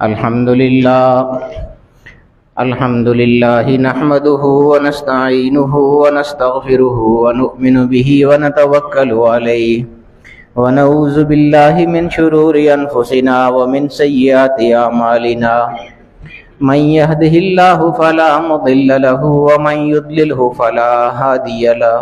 الحمد لله نحمده ونستعينه ونستغفره ونؤمن به ونتوكل عليه ونعوذ بالله من شرور أنفسنا ومن سيئات أعمالنا من يهده الله فلا مضل له ومن يضلله فلا هادي له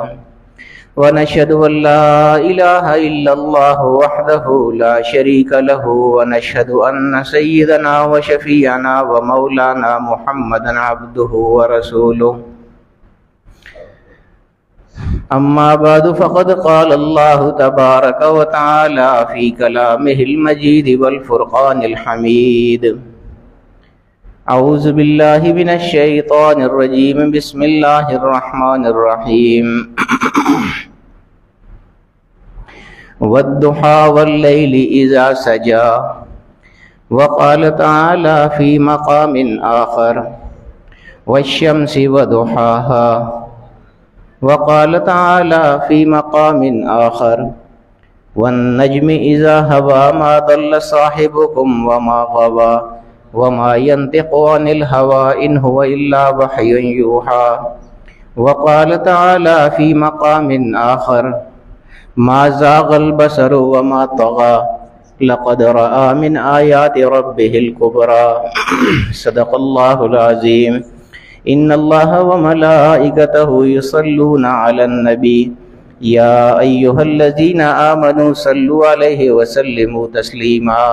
ونشهد أن لا إله إلا الله وحده لا شريك له ونشهد أن سيدنا وشفيعنا ومولانا محمدا عبده ورسوله أما بعد فقد قال الله تبارك وتعالى في كلامه المجيد والفرقان الحميد أعوذ بالله من الشيطان الرجيم بسم الله الرحمن الرحيم والضحى والليل إذا سجى وقال تعالى في مقام آخر والشمس وضحاها وقال تعالى في مقام آخر والنجم إذا هوى ما ضل صاحبكم وما غوى وما ينطق عن الهوى إن هو إلا وحي يوحى وقال تعالى في مقام آخر ما زاغ البصر وما طغى لقد رأى من آيات ربه الكبرى صدق الله العظيم إن الله وملائكته يصلون على النبي يا أيها الذين آمنوا صلوا عليه وسلموا تسليما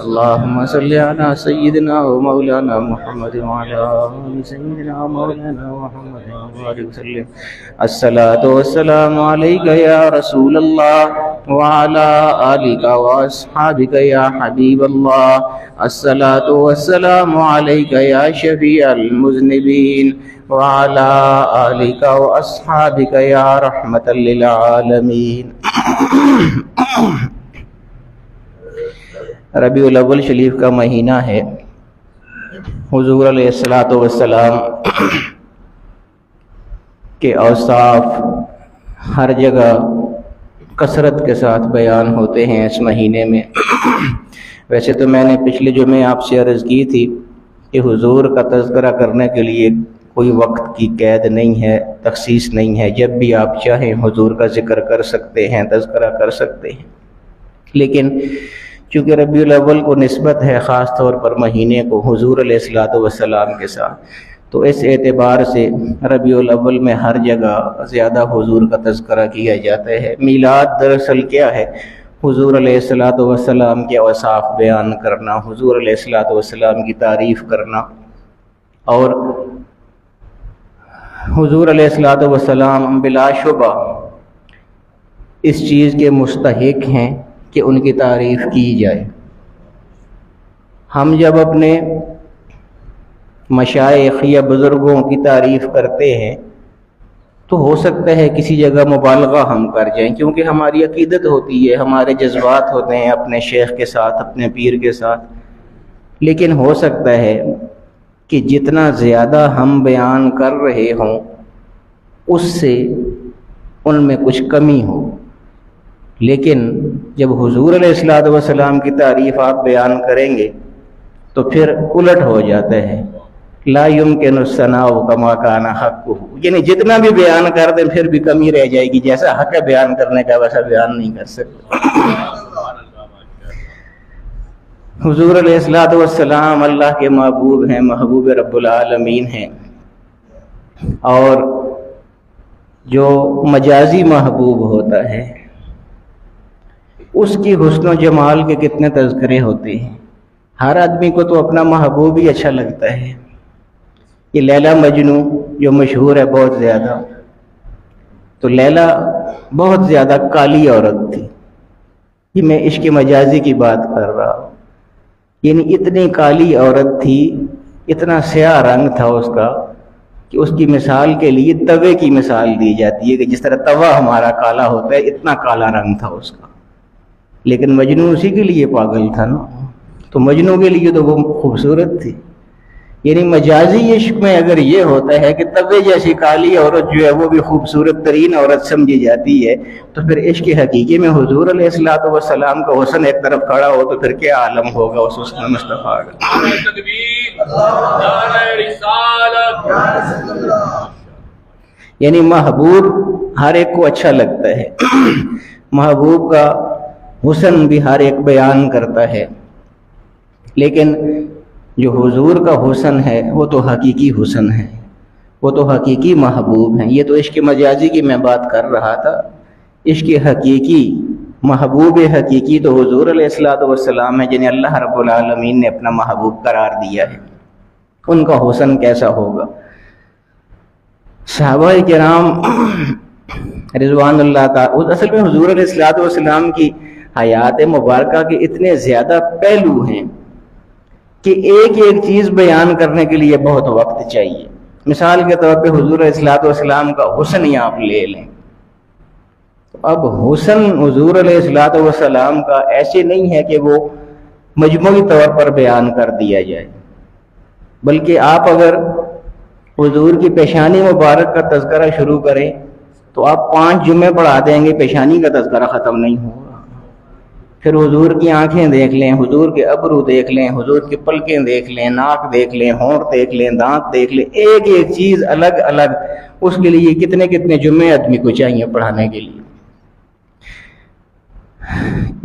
اللهم صل على سيدنا ومولانا محمد وعلى آل سيدنا ومولانا محمد وبارك وسلم الصلاة والسلام عليك يا رسول الله وعلى آلك وأصحابك يا حبيب الله الصلاة والسلام عليك يا شفيع المذنبين وعلى آلك وأصحابك يا رحمة للعالمين ربیع الاول شریف کا مہینہ ہے۔ حضور علیہ السلام کے اوصاف ہر جگہ کثرت کے ساتھ بیان ہوتے ہیں اس مہینے میں۔ ویسے تو میں نے پچھلے جمعے آپ سے عرض کی تھی کہ حضور کا تذکرہ کرنے کے لیے کوئی وقت کی قید نہیں ہے، تخصیص نہیں ہے، جب بھی آپ چاہیں حضور کا ذکر کر سکتے ہیں، تذکرہ کر سکتے ہیں۔ لیکن چونکہ ربیع الاول کو نسبت ہے خاص طور پر مہینے کو حضور علیہ السلام کے ساتھ، تو اس اعتبار سے ربیع الاول میں ہر جگہ زیادہ حضور کا تذکرہ کیا جاتا ہے۔ میلاد دراصل کیا ہے؟ حضور علیہ السلام کے اوصاف بیان کرنا، حضور علیہ السلام کی تعریف کرنا، اور حضور علیہ السلام بلا شبہ اس چیز کے مستحق ہیں کہ ان کی تعریف کی جائے۔ ہم جب اپنے مشائخ یا بزرگوں کی تعریف کرتے ہیں تو ہو سکتا ہے کسی جگہ مبالغہ ہم کر جائیں، کیونکہ ہماری عقیدت ہوتی ہے، ہمارے جذبات ہوتے ہیں اپنے شیخ کے ساتھ، اپنے پیر کے ساتھ، لیکن ہو سکتا ہے کہ جتنا زیادہ ہم بیان کر رہے ہوں اس سے ان میں کچھ کمی ہو۔ لیکن جب حضور علیہ السلام کی تعریف آپ بیان کریں گے تو پھر الٹ ہو جاتا ہے، لا یمکن الثناء کما کان حقہ، یعنی جتنا بھی بیان کر دیں پھر بھی کمی رہ جائے گی، جیسا حق ہے بیان کرنے کا ویسا بیان نہیں کر سکتے۔ حضور علیہ السلام اللہ کے محبوب ہیں، محبوب رب العالمین ہیں، اور جو مجازی محبوب ہوتا ہے اس کی حسن و جمال کے کتنے تذکرے ہوتے ہیں۔ ہر آدمی کو تو اپنا محبوب ہی اچھا لگتا ہے۔ یہ لیلا مجنوں جو مشہور ہے بہت زیادہ، تو لیلا بہت زیادہ کالی عورت تھی، یہ میں عشق مجازی کی بات کر رہا ہوں، یعنی اتنی کالی عورت تھی، اتنا سیاہ رنگ تھا اس کا کہ اس کی مثال کے لیے توے کی مثال دی جاتی ہے کہ جس طرح توا ہمارا کالا ہوتا ہے اتنا کالا رنگ تھا اس کا، لیکن مجنوں اسی کے لیے پاگل تھا نا، تو مجنوں کے لیے تو وہ خوبصورت تھی، یعنی مجازی عشق میں اگر یہ ہوتا ہے کہ تبے جیسی کالی عورت جو ہے وہ بھی خوبصورت ترین عورت سمجھی جاتی ہے، تو پھر عشق حقیقی میں حضور علیہ الصلوۃ والسلام کا حسن ایک طرف کھڑا ہو تو پھر کیا عالم ہوگا اس حسن مصطفیٰ کا۔ یعنی محبوب ہر ایک کو اچھا لگتا ہے، محبوب کا حسن بھی ہر ایک بیان کرتا ہے، لیکن جو حضور کا حسن ہے وہ تو حقیقی حسن ہے، وہ تو حقیقی محبوب ہیں۔ یہ تو عشق مجازی کی میں بات کر رہا تھا، عشق حقیقی محبوب حقیقی تو حضور علیہ الصلوۃ والسلام ہے، جنہیں اللہ رب العالمین نے اپنا محبوب قرار دیا ہے۔ ان کا حسن کیسا ہوگا؟ صحابہ کرام رضوان اللہ تعالی، اصل میں حضور علیہ الصلوۃ والسلام کی حیات مبارکہ کے اتنے زیادہ پہلو ہیں کہ ایک ایک چیز بیان کرنے کے لیے بہت وقت چاہیے۔ مثال کے طور پہ حضور علیہ الصلوۃ والسلام کا حسن ہی آپ لے لیں، اب حسن حضور علیہ الصلوۃ والسلام کا ایسے نہیں ہے کہ وہ مجموعی طور پر بیان کر دیا جائے، بلکہ آپ اگر حضور کی پیشانی مبارک کا تذکرہ شروع کریں تو آپ 5 جمعے پڑھا دیں گے، پیشانی کا تذکرہ ختم نہیں ہوگا۔ پھر حضور کی آنکھیں دیکھ لیں، حضور کے ابرو دیکھ لیں، حضور کی پلکیں دیکھ لیں، ناک دیکھ لیں، ہونٹ دیکھ لیں، دانت دیکھ لیں، ایک ایک چیز الگ الگ، اس کے لیے کتنے کتنے جمعے آدمی کو چاہیے پڑھانے کے لیے۔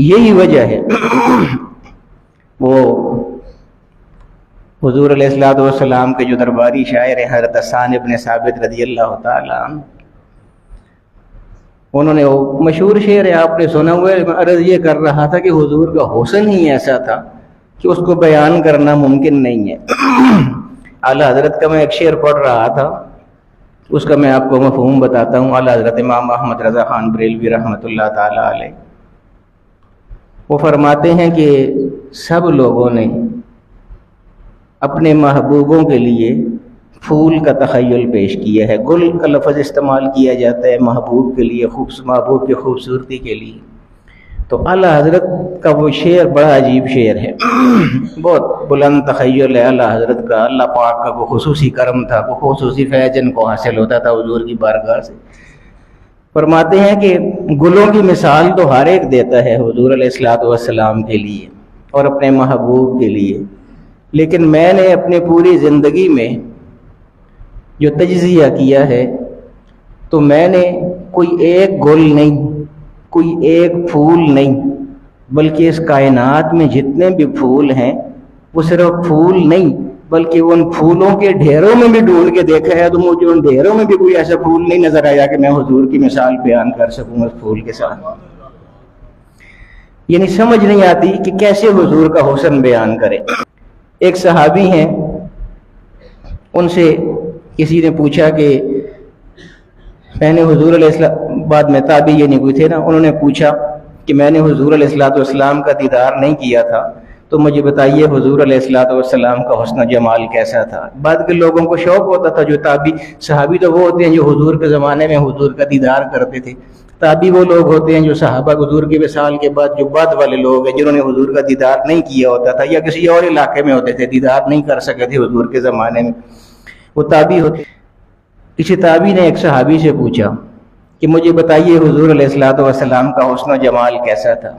یہی وجہ ہے وہ حضور علیہ الصلوۃ والسلام کے جو درباری شاعر ہیں حضرت حسان ابن ثابت رضی اللہ تعالی عنہ، انہوں نے وہ مشہور شعر ہے آپ نے سنا ہوا ہے، عرض یہ کر رہا تھا کہ حضور کا حسن ہی ایسا تھا کہ اس کو بیان کرنا ممکن نہیں ہے۔ اعلیٰ حضرت کا میں ایک شعر پڑھ رہا تھا، اس کا میں آپ کو مفہوم بتاتا ہوں۔ اعلیٰ حضرت امام احمد رضا خان بریلوی رحمۃ اللہ تعالی علیہ وہ فرماتے ہیں کہ سب لوگوں نے اپنے محبوبوں کے لیے پھول کا تخیل پیش کیا ہے، گل کا لفظ استعمال کیا جاتا ہے محبوب کے لیے، محبوب کی خوبصورتی کے لیے۔ تو اعلیٰ حضرت کا وہ شعر بڑا عجیب شعر ہے، بہت بلند تخیل ہے اعلیٰ حضرت کا، اللہ پاک کا کوئی خصوصی کرم تھا، کوئی خصوصی فیض جن کو حاصل ہوتا تھا حضور کی بارگاہ سے۔ فرماتے ہیں کہ گلوں کی مثال تو ہر ایک دیتا ہے حضور علیہ الصلوۃ والسلام کے لیے اور اپنے محبوب کے لیے، لیکن میں نے اپنی پوری زندگی میں جو تجزیہ کیا ہے تو میں نے کوئی ایک گل نہیں، کوئی ایک پھول نہیں، بلکہ اس کائنات میں جتنے بھی پھول ہیں وہ صرف پھول نہیں بلکہ ان پھولوں کے ڈھیروں میں بھی ڈھونڈ کے دیکھا ہے تو مجھے ان ڈھیروں میں بھی کوئی ایسا پھول نہیں نظر آیا کہ میں حضور کی مثال بیان کر سکوں اس پھول کے ساتھ۔ یعنی سمجھ نہیں آتی کہ کیسے حضور کا حسن بیان کرے۔ ایک صحابی ہیں، ان سے کسی نے پوچھا کہ میں نے حضور علیہ السلام، بعد میں تابعی یہ نہیں کوئی تھے نا، انہوں نے پوچھا کہ میں نے حضور علیہ الصلوۃ والسلام کا دیدار نہیں کیا تھا تو مجھے بتائیے حضور علیہ الصلوۃ والسلام کا حسن و جمال کیسا تھا۔ بعد کے لوگوں کو شوق ہوتا تھا، جو صحابی تو وہ ہوتے ہیں جو حضور کے زمانے میں حضور کا دیدار کرتے تھے، تابعی وہ لوگ ہوتے ہیں جو صحابہ حضور کے وصال کے بعد جو بعد والے لوگ ہیں جنہوں نے حضور کا دیدار نہیں کیا ہوتا تھا یا کسی اور علاقے میں ہوتے تھے، دیدار نہیں کر سکے تھے حضور کے زمانے میں، وہ تابعی ہوتے۔ کسی تابعی نے ایک صحابی سے پوچھا کہ مجھے بتائیے حضور علیہ الصلوۃ والسلام کا حسن و جمال کیسا تھا،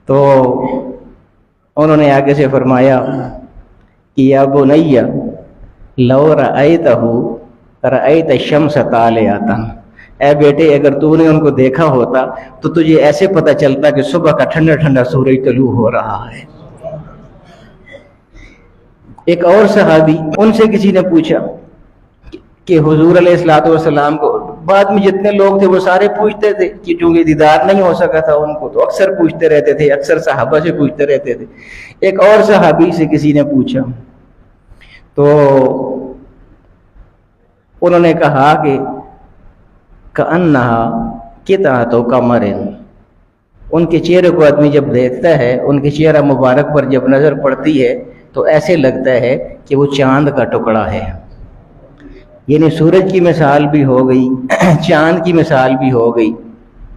تو انہوں نے آگے سے فرمایا کہ یا بنی لو رأیتہ رأیت الشمس طالعۃ، اے بیٹے اگر تو نے ان کو دیکھا ہوتا تو تجھے ایسے پتہ چلتا کہ صبح کا ٹھنڈا ٹھنڈا سورج طلوع ہو رہا ہے۔ ایک اور صحابی، ان سے کسی نے پوچھا کہ حضور علیہ الصلوۃ والسلام کو، بعد میں جتنے لوگ تھے وہ سارے پوچھتے تھے کہ چونکہ دیدار نہیں ہو سکا تھا ان کو تو اکثر پوچھتے رہتے تھے، اکثر صحابہ سے پوچھتے رہتے تھے۔ ایک اور صحابی سے کسی نے پوچھا تو انہوں نے کہا کہ کأنہا قطعۃ قمر، ان کے چہرے کو آدمی جب دیکھتا ہے، ان کے چہرہ مبارک پر جب نظر پڑتی ہے تو ایسے لگتا ہے کہ وہ چاند کا ٹکڑا ہے۔ یعنی سورج کی مثال بھی ہو گئی، چاند کی مثال بھی ہو گئی،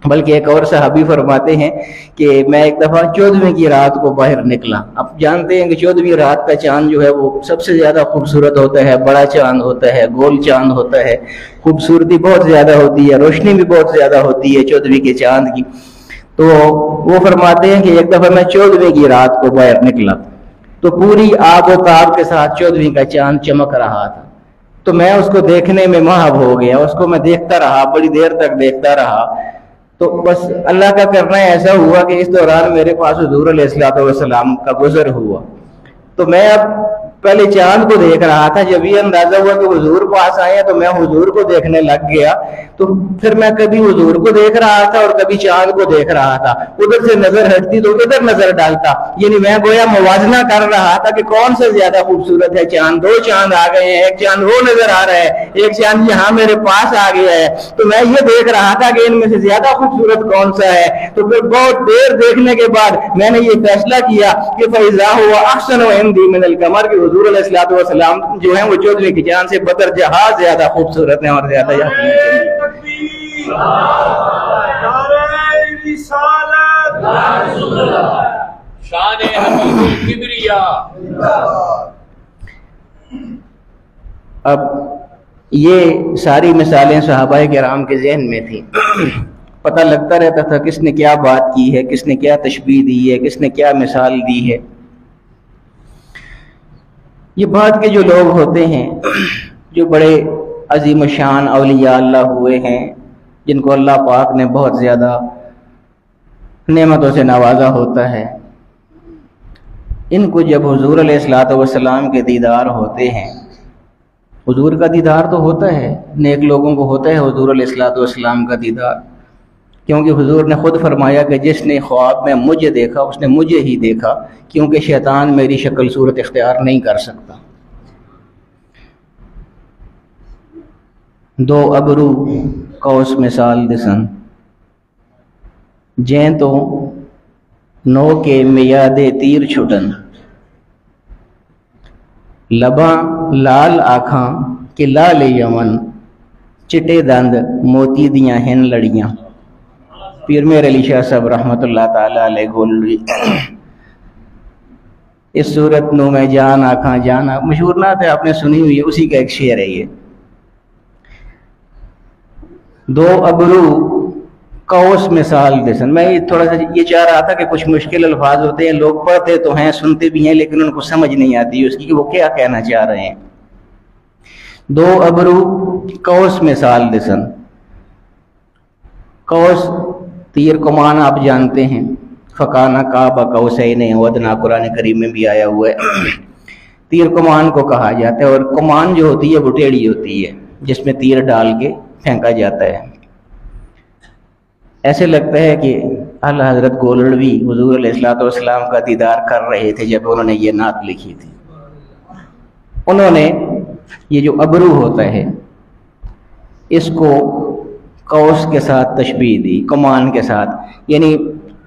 بلکہ ایک اور صحابی فرماتے ہیں کہ میں ایک دفعہ 14ویں کی رات کو باہر نکلا. اب جانتے ہیں کہ 14ویں رات کا چاند جو ہے وہ سب سے زیادہ خوبصورت ہوتا ہے, بڑا چاند ہوتا ہے, گول چاند ہوتا ہے, خوبصورتی بہت زیادہ ہوتی ہے, روشنی بھی بہت زیادہ ہوتی ہے 14ویں کے چاند کی. تو وہ فرماتے ہیں کہ ایک دفعہ میں 14ویں کی رات کو باہر نکلا تو پوری آب و تاب کے ساتھ 14ویں کا چاند چمک رہا تھا. تو میں اس کو دیکھنے میں محو ہو گیا, اس کو میں دیکھتا رہا, بڑی دیر تک دیکھتا رہا. تو بس اللہ کا کرنا ایسا ہوا کہ اس دوران میرے پاس حضور علیہ الصلوۃ والسلام کا گزر ہوا. تو میں اب پہلے چاند کو دیکھ رہا تھا, جب یہ اندازہ ہوا کہ حضور پاس آئے تو میں حضور کو دیکھنے لگ گیا. تو پھر میں کبھی حضور کو دیکھ رہا تھا اور کبھی چاند کو دیکھ رہا تھا, ادھر سے نظر ہٹتی تو ادھر نظر ڈالتا, یعنی میں گویا موازنہ کر رہا تھا کہ کون سے زیادہ خوبصورت ہے چاند. 2 چاند آ گئے ہیں, ایک چاند وہ نظر آ رہا ہے, ایک چاند یہاں میرے پاس آ گیا ہے. تو میں یہ دیکھ رہا تھا کہ ان میں سے زیادہ خوبصورت کون سا ہے. تو پھر بہت دیر دیکھنے کے بعد میں نے یہ فیصلہ کیا کہ فیضا ہوا احسن و عندی من القمر, کہ حضور علیہ الصلوۃ والسلام جو ہیں وہ 14ویں کی چاند سے بدر جہاز زیادہ خوبصورت ہیں اور زیادہ شان حبیب کبریا. اب یہ ساری مثالیں صحابہ کرام کے ذہن میں تھیں. پتہ لگتا رہتا تھا کس نے کیا بات کی ہے, کس نے کیا تشبیہ دی ہے, کس نے کیا مثال دی ہے. یہ بات کے جو لوگ ہوتے ہیں جو بڑے عظیم الشان اولیاء اللہ ہوئے ہیں, جن کو اللہ پاک نے بہت زیادہ نعمتوں سے نوازا ہوتا ہے, ان کو جب حضور علیہ الصلوۃ والسلام کے دیدار ہوتے ہیں, حضور کا دیدار تو ہوتا ہے, نیک لوگوں کو ہوتا ہے حضور علیہ الصلوۃ والسلام کا دیدار, کیونکہ حضور نے خود فرمایا کہ جس نے خواب میں مجھے دیکھا اس نے مجھے ہی دیکھا, کیونکہ شیطان میری شکل صورت اختیار نہیں کر سکتا. 2 ابرو قوس مثال دسن, جیں تو نو کے میادے تیر چھٹن, لباں لال آکھاں کہ لال یمن, چٹے دند موتی دیاں ہن لڑیاں. پیر میر علی شاہ صاحب رحمۃ اللہ تعالی علیہ گولوی. اس صورت نو میں جان آکھاں جان, مشہور نعت ہے, آپ نے سنی ہوئی ہے, اسی کا ایک شعر ہے یہ. 2 ابرو قوس مثال دسن. میں تھوڑا سا یہ چاہ رہا تھا کہ کچھ مشکل الفاظ ہوتے ہیں, لوگ پڑھتے تو ہیں سنتے بھی ہیں لیکن ان کو سمجھ نہیں آتی اس کی کہ وہ کیا کہنا چاہ رہے ہیں. 2 ابرو قوس مثال دسن. قوس تیر کمان آپ جانتے ہیں, فکانہ کعبہ قوسین ودنا قرآن کریم میں بھی آیا ہوا ہے. تیر کمان کو کہا جاتا ہے, اور کمان جو ہوتی ہے وہ ٹیڑھی ہوتی ہے جس میں تیر ڈال کے پھینکا جاتا ہے. ایسے لگتا ہے کہ اعلیٰ حضرت گولڑوی حضور علیہ الصلوۃ والسلام کا دیدار کر رہے تھے جب انہوں نے یہ نعت لکھی تھی. انہوں نے یہ جو ابرو ہوتا ہے اس کو قوس کے ساتھ تشبیہ دی, کمان کے ساتھ. یعنی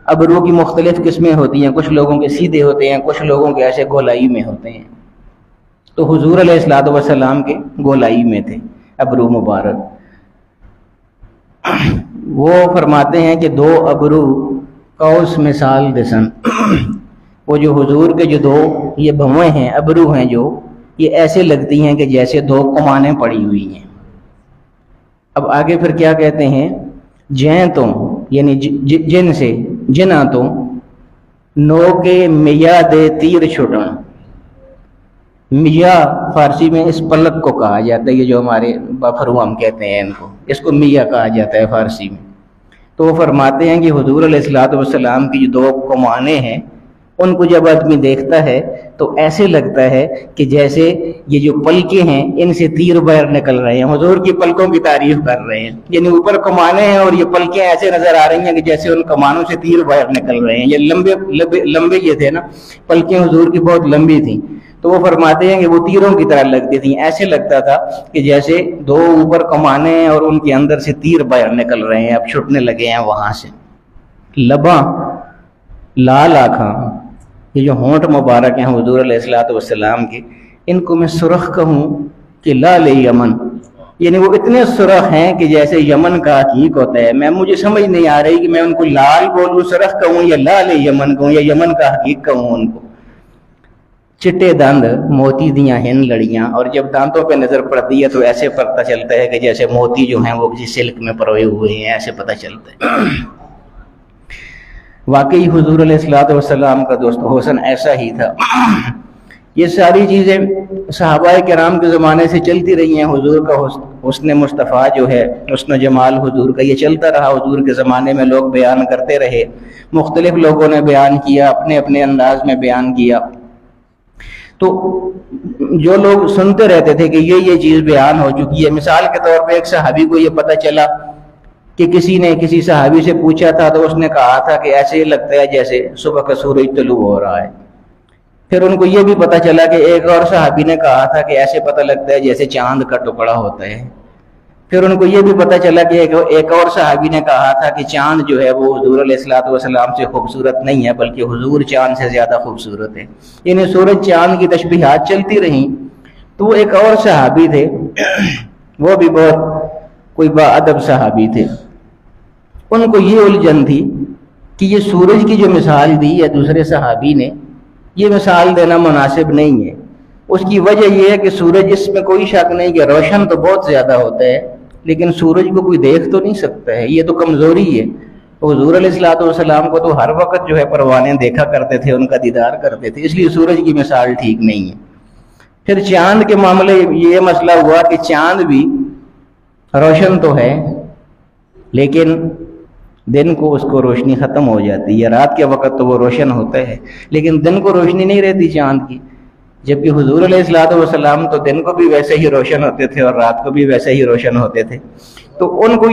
ابرو کی مختلف قسمیں ہوتی ہیں, کچھ لوگوں کے سیدھے ہوتے ہیں, کچھ لوگوں کے ایسے گولائی میں ہوتے ہیں. تو حضور علیہ الصلوۃ والسلام کے گولائی میں تھے ابرو مبارک. وہ فرماتے ہیں کہ 2 ابرو قوس مثال دسن. وہ جو حضور کے جو 2 یہ بھویں ہیں, ابرو ہیں, جو یہ ایسے لگتی ہیں کہ جیسے 2 کمانیں پڑی ہوئی ہیں. اب آگے پھر کیا کہتے ہیں, جیں تو یعنی جن سے, جنا تو نو کے میا دے تیر چھٹن. میا فارسی میں اس پلک کو کہا جاتا ہے, یہ جو ہمارے بفرو ہم کہتے ہیں ان کو, اس کو میا کہا جاتا ہے فارسی میں. تو وہ فرماتے ہیں کہ حضور علیہ الصلوۃ والسلام کی جو 2 کمانیں ہیں ان کو جب آدمی دیکھتا ہے تو ایسے لگتا ہے کہ جیسے یہ جو پلکیں ہیں ان سے تیر باہر نکل رہے ہیں. حضور کی پلکوں کی تعریف کر رہے ہیں, یعنی اوپر کمانیں ہیں اور یہ پلکیں ایسے نظر آ رہی ہیں کہ جیسے ان کمانوں سے تیر باہر نکل رہے ہیں. یہ لمبے یہ تھے نا, پلکیں حضور کی بہت لمبی تھیں. تو وہ فرماتے ہیں کہ وہ تیروں کی طرح لگتی تھیں, ایسے لگتا تھا کہ جیسے 2 اوپر کمانیں ہیں اور ان کے اندر سے تیر باہر نکل رہے ہیں, اب چھٹنے لگے ہیں وہاں سے. لباں لال آنکھاں, یہ جو ہونٹ مبارک ہیں حضور علیہ الصلوۃ والسلام کے, ان کو میں سرخ کہوں کہ لال یمن, یعنی وہ اتنے سرخ ہیں کہ جیسے یمن کا حقیق ہوتا ہے. مجھے سمجھ نہیں آ رہی کہ میں ان کو لال بولوں سرخ کہوں یا لال یمن کہوں یا یمن کا حقیق کہوں ان کو. چٹے دند موتی دیاں ہن لڑیاں، اور جب دانتوں پہ نظر پڑتی ہے تو ایسے پتہ چلتا ہے کہ جیسے موتی جو ہیں وہ کسی سلک میں پروئے ہوئے ہیں، ایسے پتہ چلتا ہے. واقعی حضور علیہ الصلوۃ والسلام کا دوست حسن ایسا ہی تھا. یہ ساری چیزیں صحابہ کرام کے زمانے سے چلتی رہی ہیں. حضور کا حسن مصطفیٰ جو ہے، حسن جمال حضور کا، یہ چلتا رہا. حضور کے زمانے میں لوگ بیان کرتے رہے، مختلف لوگوں نے بیان کیا، اپنے اپنے انداز میں بیان کیا. تو جو لوگ سنتے رہتے تھے کہ یہ چیز بیان ہو چکی ہے. مثال کے طور پہ ایک صحابی کو یہ پتہ چلا کہ کسی نے کسی صحابی سے پوچھا تھا تو اس نے کہا تھا کہ ایسے ہی لگتا ہے جیسے صبح کا سورج طلوع ہو رہا ہے. پھر ان کو یہ بھی پتہ چلا کہ ایک اور صحابی نے کہا تھا کہ ایسے پتہ لگتا ہے جیسے چاند کا ٹکڑا ہوتا ہے. پھر ان کو یہ بھی پتہ چلا کہ ایک اور صحابی نے کہا تھا کہ چاند جو ہے وہ حضور علیہ الصلوۃ والسلام سے خوبصورت نہیں ہے بلکہ حضور چاند سے زیادہ خوبصورت ہے. یعنی سورج چاند کی تشبیہات چلتی رہیں. تو وہ ایک اور صحابی تھے، وہ بھی بہت کوئی با ادب صحابی تھے. ان کو یہ الجھن تھی کہ یہ سورج کی جو مثال دی ہے دوسرے صحابی نے، یہ مثال دینا مناسب نہیں ہے. اس کی وجہ یہ ہے کہ سورج، اس میں کوئی شک نہیں کہ روشن تو بہت زیادہ ہوتا ہے لیکن سورج کو کوئی دیکھ تو نہیں سکتا ہے، یہ تو کمزوری ہے. تو حضور علیہ الصلوۃ والسلام کو تو ہر وقت جو ہے پروانے دیکھا کرتے تھے، ان کا دیدار کرتے تھے، اس لیے سورج کی مثال ٹھیک نہیں ہے. پھر چاند کے معاملے یہ مسئلہ ہوا کہ چاند بھی روشن تو ہے لیکن دن کو اس کو روشنی ختم ہو جاتی ہے. رات کے وقت تو وہ روشن ہوتا ہے لیکن دن کو روشنی نہیں رہتی چاند کی. جبکہ حضور علیہ الصلوۃ والسلام تو دن کو بھی ویسے ہی روشن ہوتے تھے اور رات کو بھی ویسے ہی روشن ہوتے تھے. تو ان کو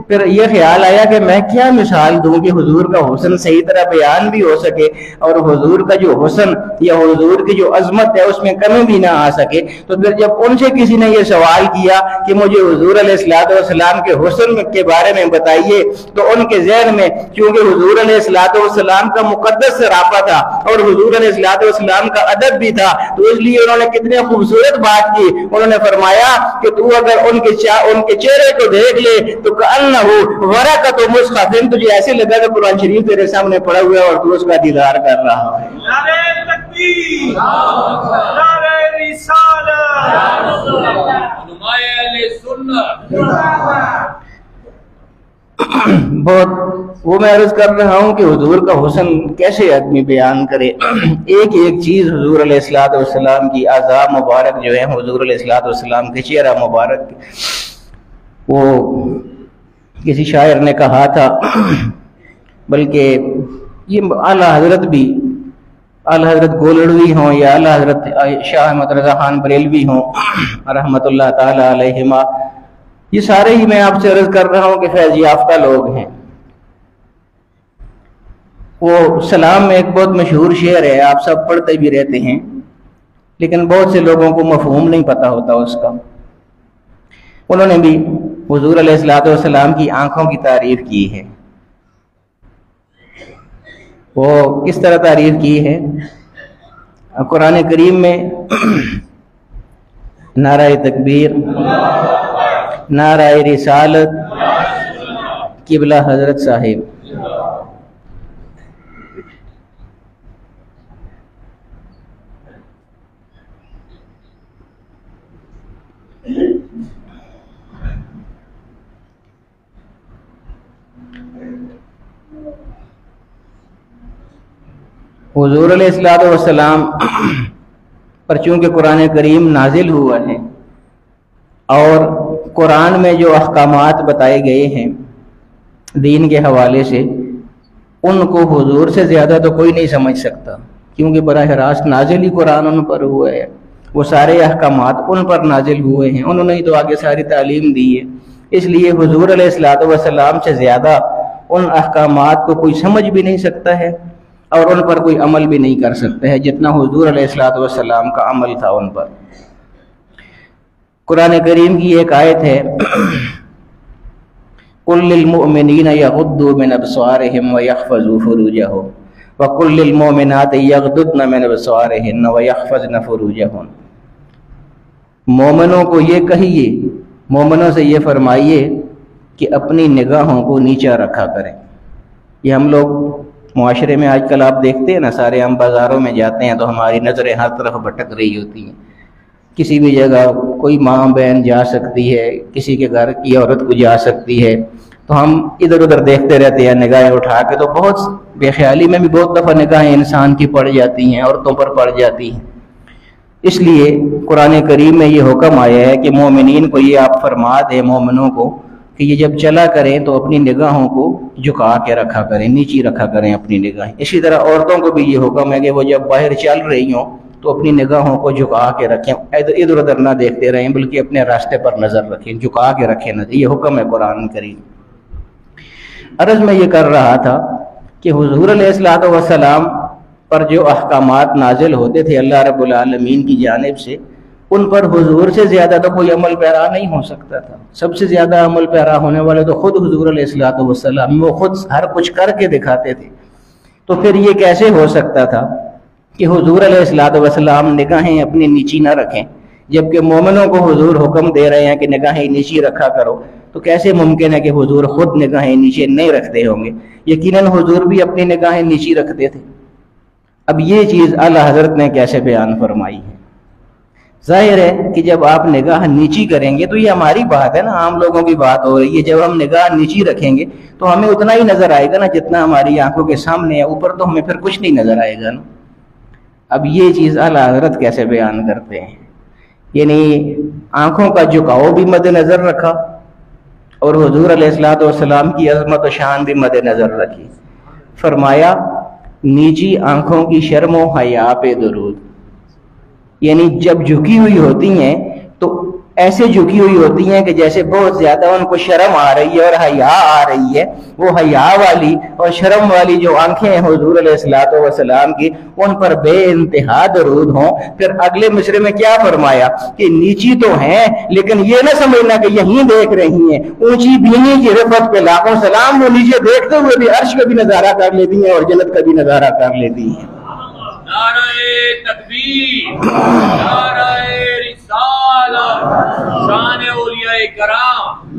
پھر یہ خیال آیا کہ میں کیا مثال دوں کہ حضور کا حسن صحیح طرح بیان بھی ہو سکے اور حضور کا جو حسن یا حضور کی جو عظمت ہے اس میں کمی بھی نہ آ سکے. تو پھر جب ان سے کسی نے یہ سوال کیا کہ مجھے حضور علیہ الصلوۃ والسلام کے حسن کے بارے میں بتائیے، تو ان کے ذہن میں چونکہ حضور علیہ الصلوۃ والسلام کا مقدس سراپا تھا اور حضور علیہ الصلوۃ والسلام کا ادب بھی تھا، تو اس لیے انہوں نے کتنے خوبصورت بات کی. انہوں نے فرمایا کہ تو اگر ان کے چہرے کو دیکھ لے تو کأنہ ورقۃ مصحف، تجھے ایسے لگا کہ قرآن شریف تیرے سامنے پڑا ہوا ہے اور تو اس کا دیدار کر رہا ہے. نعرہ تکبیر، نعرہ رسالت، علماء اہل سنت. بہت وہ میں عرض کر رہا ہوں کہ حضور کا حسن کیسے آدمی بیان کرے. ایک ایک چیز حضور علیہ الصلوۃ والسلام کی اعضاء مبارک جو ہیں، حضور علیہ الصلوۃ والسلام کے چہرہ مبارک، وہ کسی شاعر نے کہا تھا، بلکہ یہ اعلیٰ حضرت بھی، اعلیٰ حضرت گولڑوی ہوں یا اعلیٰ حضرت شاہ احمد رضا خان بریلوی ہوں رحمۃ اللہ تعالی علیہما، یہ سارے ہی میں آپ سے عرض کر رہا ہوں کہ فیض یافتہ لوگ ہیں. وہ سلام میں ایک بہت مشہور شعر ہے، آپ سب پڑھتے بھی رہتے ہیں لیکن بہت سے لوگوں کو مفہوم نہیں پتہ ہوتا اس کا. انہوں نے بھی حضور علیہ الصلوۃ والسلام کی آنکھوں کی تعریف کی ہے. وہ کس طرح تعریف کی ہے؟ قرآن کریم میں نعرہ تکبیر، نعرہ رسالت، قبلہ حضرت صاحب. حضور علیہ الصلوۃ والسلام پر چونکہ قرآن کریم نازل ہوا ہے اور قرآن میں جو احکامات بتائے گئے ہیں دین کے حوالے سے، ان کو حضور سے زیادہ تو کوئی نہیں سمجھ سکتا، کیونکہ براہ راست نازل ہی قرآن ان پر ہوا ہے. وہ سارے احکامات ان پر نازل ہوئے ہیں، انہوں نے ہی تو آگے ساری تعلیم دی ہے. اس لیے حضور علیہ الصلوۃ والسلام سے زیادہ ان احکامات کو کوئی سمجھ بھی نہیں سکتا ہے اور ان پر کوئی عمل بھی نہیں کر سکتا ہے جتنا حضور علیہ الصلوۃ والسلام کا عمل تھا ان پر. قرآن کریم کی ایک آیت ہے، قُلْ لِلْمُؤْمِنِينَ يَغُضُّوا مِنْ أَبْصَارِهِمْ وَيَحْفَظُوا فُرُوجَهُمْ وَقُلْ لِلْمُؤْمِنَاتِ يَغْضُضْنَ مِنْ أَبْصَارِهِنَّ وَيَحْفَظْنَ فُرُوجَهُنَّ. مومنوں کو یہ کہیے، مومنوں سے یہ فرمائیے کہ اپنی نگاہوں کو نیچا رکھا کریں۔ یہ ہم لوگ معاشرے میں آج کل آپ دیکھتے ہیں نا، سارے ہم بازاروں میں جاتے ہیں تو ہماری نظریں ہر طرف بھٹک رہی ہوتی ہیں۔ کسی بھی جگہ کوئی ماں بہن جا سکتی ہے، کسی کے گھر کی عورت کو جا سکتی ہے، تو ہم ادھر ادھر دیکھتے رہتے ہیں نگاہیں اٹھا کے، تو بہت بے خیالی میں بھی بہت دفعہ نگاہیں انسان کی پڑ جاتی ہیں، عورتوں پر پڑ جاتی ہیں۔ اس لیے قرآن کریم میں یہ حکم آیا ہے کہ مومنین کو یہ آپ فرما دیں، مومنوں کو، کہ یہ جب چلا کریں تو اپنی نگاہوں کو جھکا کے رکھا کریں، نیچی رکھا کریں اپنی نگاہیں۔ اسی طرح عورتوں کو بھی یہ حکم ہے کہ وہ جب باہر چل رہی ہوں تو اپنی نگاہوں کو جھکا کے رکھیں، ادھر ادھر نہ دیکھتے رہیں بلکہ اپنے راستے پر نظر رکھیں، جھکا کے رکھیں نظر۔ یہ حکم ہے قرآن کریم۔ عرض میں یہ کر رہا تھا کہ حضور علیہ الصلوۃ والسلام پر جو احکامات نازل ہوتے تھے اللہ رب العالمین کی جانب سے، ان پر حضور سے زیادہ تو کوئی عمل پیرا نہیں ہو سکتا تھا۔ سب سے زیادہ عمل پیرا ہونے والے تو خود حضور علیہ الصلوۃ والسلام، وہ خود ہر کچھ کر کے دکھاتے تھے۔ تو پھر یہ کیسے ہو سکتا تھا کہ حضور علیہ الصلوۃ والسلام نگاہیں اپنی نیچی نہ رکھیں، جبکہ مومنوں کو حضور حکم دے رہے ہیں کہ نگاہیں نیچی رکھا کرو؟ تو کیسے ممکن ہے کہ حضور خود نگاہیں نیچے نہیں رکھتے ہوں گے؟ یقیناً حضور بھی اپنی نگاہیں نیچی رکھتے تھے۔ اب یہ چیز اعلیٰ حضرت نے کیسے بیان فرمائی ہے؟ ظاہر ہے کہ جب آپ نگاہ نیچی کریں گے تو یہ ہماری بات ہے نا، عام لوگوں کی بات ہو رہی ہے۔ جب ہم نگاہ نیچی رکھیں گے تو ہمیں اتنا ہی نظر آئے گا نا جتنا ہماری آنکھوں کے سامنے ہے، اوپر تو ہمیں پھر کچھ نہیں نظر آئے گا نا۔ اب یہ چیز اعلیٰ حضرت کیسے بیان کرتے ہیں؟ یعنی آنکھوں کا جھکاؤ بھی مد نظر رکھا اور حضور علیہ الصلوۃ والسلام کی عظمت و شان بھی مد نظر رکھی۔ فرمایا نیچی آنکھوں کی شرم و حیا پہ درود، یعنی جب جھکی ہوئی ہوتی ہیں تو ایسے جھکی ہوئی ہوتی ہیں کہ جیسے بہت زیادہ ان کو شرم آ رہی ہے اور حیا آ رہی ہے۔ وہ حیا والی اور شرم والی جو آنکھیں ہیں حضور علیہ الصلوۃ والسلام کی، ان پر بے انتہا درود ہوں۔ پھر اگلے مصرے میں کیا فرمایا کہ نیچی تو ہیں لیکن یہ نہ سمجھنا کہ یہیں دیکھ رہی ہیں، اونچی بینی کی رفعت پہ لاکھوں سلام، وہ نیچے دیکھتے ہوئے بھی عرش کا بھی نظارہ کر لیتی ہیں اور جنت کا بھی نظارہ کر لیتی ہیں۔ نعرہ تکبیر، نعرہ رسالت، شان اولیاء کرام۔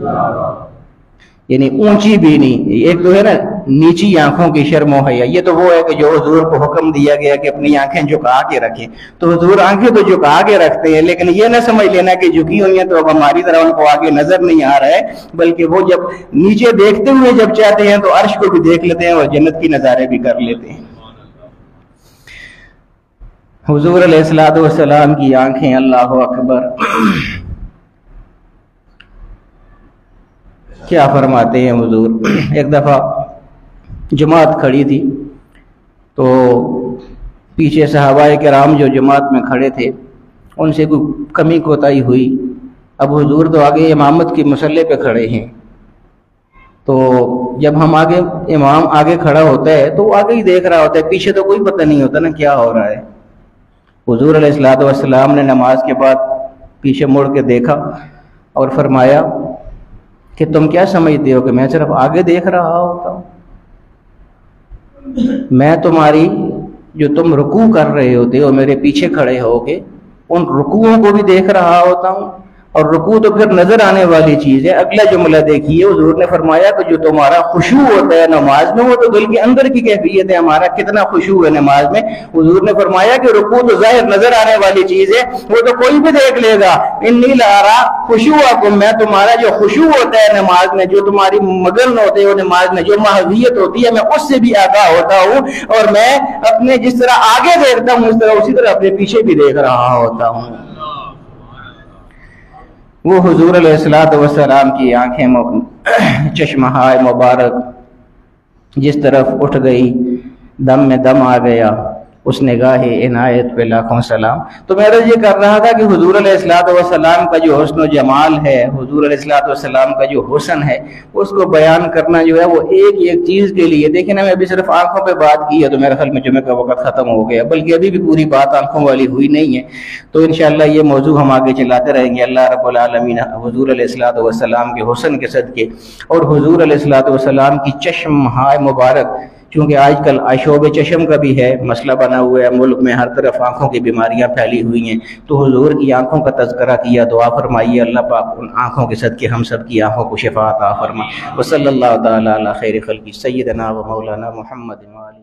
یعنی اونچی بینی، ایک تو ہے نا نیچی آنکھوں کی شرم و حیا، یہ تو وہ ہے کہ جو حضور کو حکم دیا گیا کہ اپنی آنکھیں جھکا کے رکھیں، تو حضور آنکھیں تو جھکا کے رکھتے ہیں، لیکن یہ نہ سمجھ لینا کہ جھکی ہوئی ہیں تو اب ہماری طرح ان کو آگے نظر نہیں آ رہا ہے، بلکہ وہ جب نیچے دیکھتے ہوئے جب چاہتے ہیں تو عرش کو بھی دیکھ لیتے ہیں اور جنت کی نظارے بھی کر لیتے ہیں۔ حضور علیہ الصلوۃ والسلام کی آنکھیں، اللہ اکبر، کیا فرماتے ہیں حضور۔ ایک دفعہ جماعت کھڑی تھی تو پیچھے صحابہ کرام جو جماعت میں کھڑے تھے ان سے کوئی کمی کوتاہی ہوئی۔ اب حضور تو آگے امامت کی مصلی پہ کھڑے ہیں، تو جب ہم آگے، امام آگے کھڑا ہوتا ہے تو وہ آگے ہی دیکھ رہا ہوتا ہے، پیچھے تو کوئی پتہ نہیں ہوتا نا کیا ہو رہا ہے۔ حضور علیہ الصلوۃ والسلام نے نماز کے بعد پیچھے مڑ کے دیکھا اور فرمایا کہ تم کیا سمجھتے ہو کہ میں صرف آگے دیکھ رہا ہوتا ہوں؟ میں تمہاری جو تم رکوع کر رہے ہوتے ہو میرے پیچھے کھڑے ہو کے، ان رکوعوں کو بھی دیکھ رہا ہوتا ہوں، اور رکوع تو پھر نظر آنے والی چیز ہے۔ اگلا جملہ دیکھیے، حضور نے فرمایا کہ جو تمہارا خشوع ہوتا ہے نماز میں وہ تو دل کے اندر کی کیفیت ہے، ہمارا کتنا خشوع ہے نماز میں۔ حضور نے فرمایا کہ رکوع تو ظاہر نظر آنے والی چیز ہے، وہ تو کوئی بھی دیکھ لے گا۔ انی لارا خشوعکم، میں تمہارا جو خشوع ہوتا ہے نماز میں، جو تمہاری مگن ہوتے ہو نماز میں، جو محویت ہوتی ہے، میں اس سے بھی آگاہ ہوتا ہوں، اور میں اپنے جس طرح آگے دیکھتا ہوں اس طرح اسی طرح اپنے پیچھے بھی دیکھ رہا ہوتا ہوں۔ وہ حضور علیہ الصلوۃ والسلام کی آنکھیں چشمہائے مبارک جس طرف اٹھ گئی، دم میں دم آ گیا، اس نگاہ عنایت پہ لاکھوں سلام۔ تو میں یہ کر رہا تھا کہ حضور علیہ الصلوۃ والسلام کا جو حسن و جمال ہے، حضور علیہ الصلوۃ والسلام کا جو حسن ہے، اس کو بیان کرنا جو ہے وہ ایک ایک چیز کے لیے، دیکھیں نا میں ابھی صرف آنکھوں پہ بات کی ہے تو میرے خیال میں جمعہ کا وقت ختم ہو گیا، بلکہ ابھی بھی پوری بات آنکھوں والی ہوئی نہیں ہے۔ تو انشاءاللہ یہ موضوع ہم آگے چلاتے رہیں گے، اللہ رب العالمین حضور علیہ الصلوۃ والسلام کے حسن کے صدقے اور حضور علیہ الصلوۃ والسلام کی چشمہائے مبارک چونکہ آج کل آشوب چشم کا بھی ہے مسئلہ بنا ہوا ہے، ملک میں ہر طرف آنکھوں کی بیماریاں پھیلی ہوئی ہیں، تو حضور کی آنکھوں کا تذکرہ کیا، دعا فرمائیے اللہ پاک ان آنکھوں کے صدقے ہم سب کی آنکھوں کو شفا عطا فرمائے۔ وصلی اللہ تعالی علی خیر خلقہ سیدنا و مولانا محمد و آلہ